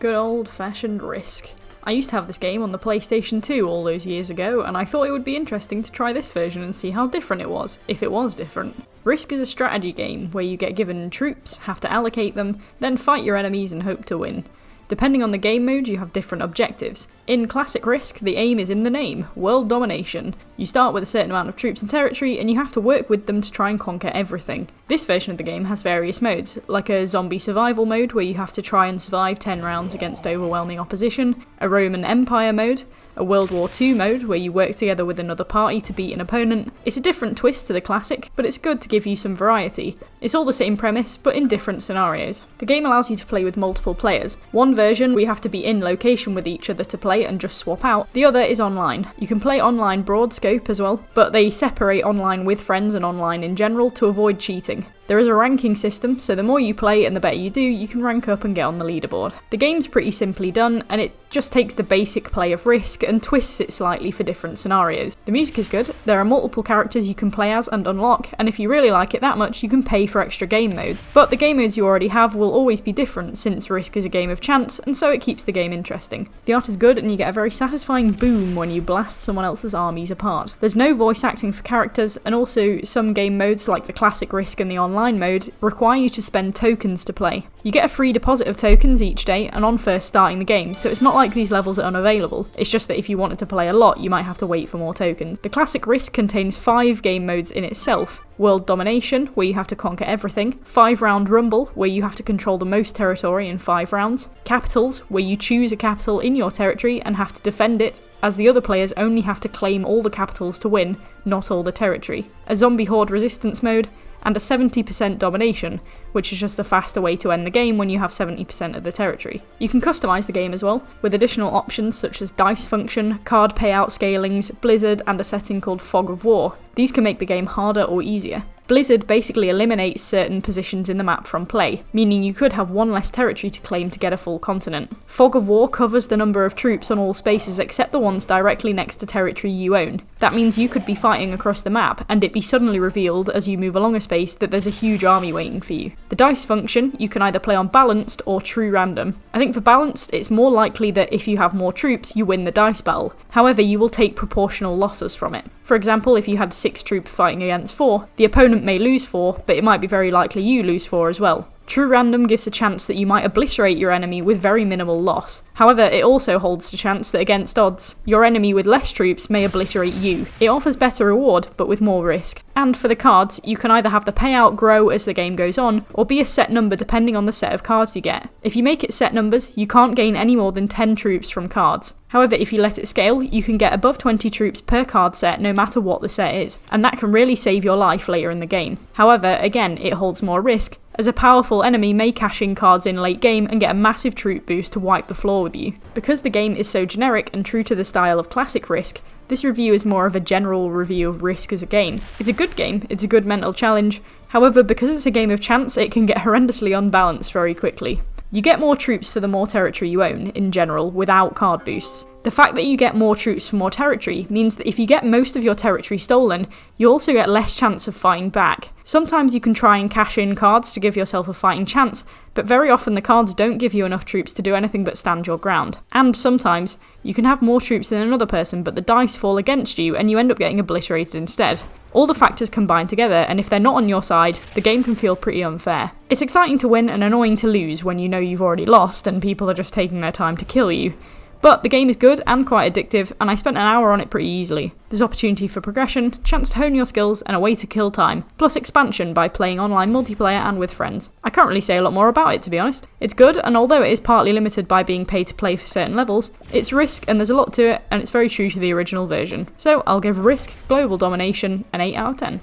Good old-fashioned Risk. I used to have this game on the PlayStation 2 all those years ago, and I thought it would be interesting to try this version and see how different it was, if it was different. Risk is a strategy game where you get given troops, have to allocate them, then fight your enemies and hope to win. Depending on the game mode, you have different objectives. In classic Risk, the aim is in the name, world domination. You start with a certain amount of troops and territory, and you have to work with them to try and conquer everything. This version of the game has various modes, like a zombie survival mode where you have to try and survive 10 rounds against overwhelming opposition, a Roman Empire mode, a World War II mode where you work together with another party to beat an opponent. It's a different twist to the classic, but it's good to give you some variety. It's all the same premise, but in different scenarios. The game allows you to play with multiple players. One version, we have to be in location with each other to play and just swap out. The other is online. You can play online broad scope as well, but they separate online with friends and online in general to avoid cheating. There is a ranking system, so the more you play and the better you do, you can rank up and get on the leaderboard. The game's pretty simply done, and it just takes the basic play of Risk and twists it slightly for different scenarios. The music is good, there are multiple characters you can play as and unlock, and if you really like it that much, you can pay for extra game modes. But the game modes you already have will always be different, since Risk is a game of chance, and so it keeps the game interesting. The art is good, and you get a very satisfying boom when you blast someone else's armies apart. There's no voice acting for characters, and also some game modes, like the classic Risk and the online mode, require you to spend tokens to play. You get a free deposit of tokens each day and on first starting the game, so it's not like these levels are unavailable. It's just that if you wanted to play a lot, you might have to wait for more tokens. The classic Risk contains 5 game modes in itself. World Domination, where you have to conquer everything. 5-round Rumble, where you have to control the most territory in 5 rounds. Capitals, where you choose a capital in your territory and have to defend it, as the other players only have to claim all the capitals to win, not all the territory. A Zombie Horde Resistance mode, and a 70% domination, which is just a faster way to end the game when you have 70% of the territory. You can customise the game as well, with additional options such as dice function, card payout scalings, blizzard, and a setting called Fog of War. These can make the game harder or easier. Blizzard basically eliminates certain positions in the map from play, meaning you could have one less territory to claim to get a full continent. Fog of War covers the number of troops on all spaces except the ones directly next to territory you own. That means you could be fighting across the map, and it be suddenly revealed as you move along a space that there's a huge army waiting for you. The dice function, you can either play on balanced or true random. I think for balanced, it's more likely that if you have more troops, you win the dice battle. However, you will take proportional losses from it. For example, if you had 6 troops fighting against 4, the opponent may lose 4, but it might be very likely you lose 4 as well. True random gives a chance that you might obliterate your enemy with very minimal loss. However, it also holds the chance that against odds, your enemy with less troops may obliterate you. It offers better reward, but with more risk. And for the cards, you can either have the payout grow as the game goes on, or be a set number depending on the set of cards you get. If you make it set numbers, you can't gain any more than 10 troops from cards. However, if you let it scale, you can get above 20 troops per card set no matter what the set is, and that can really save your life later in the game. However, again, it holds more risk, as a powerful enemy may cash in cards in late game and get a massive troop boost to wipe the floor with you. Because the game is so generic and true to the style of classic Risk, this review is more of a general review of Risk as a game. It's a good game, it's a good mental challenge, however because it's a game of chance it can get horrendously unbalanced very quickly. You get more troops for the more territory you own, in general, without card boosts. The fact that you get more troops for more territory means that if you get most of your territory stolen, you also get less chance of fighting back. Sometimes you can try and cash in cards to give yourself a fighting chance, but very often the cards don't give you enough troops to do anything but stand your ground. And sometimes, you can have more troops than another person, but the dice fall against you and you end up getting obliterated instead. All the factors combine together, and if they're not on your side, the game can feel pretty unfair. It's exciting to win and annoying to lose when you know you've already lost and people are just taking their time to kill you. But the game is good and quite addictive, and I spent an hour on it pretty easily. There's opportunity for progression, chance to hone your skills, and a way to kill time, plus expansion by playing online multiplayer and with friends. I can't really say a lot more about it, to be honest. It's good, and although it is partly limited by being paid to play for certain levels, it's Risk and there's a lot to it, and it's very true to the original version. So I'll give Risk Global Domination an 8 out of 10.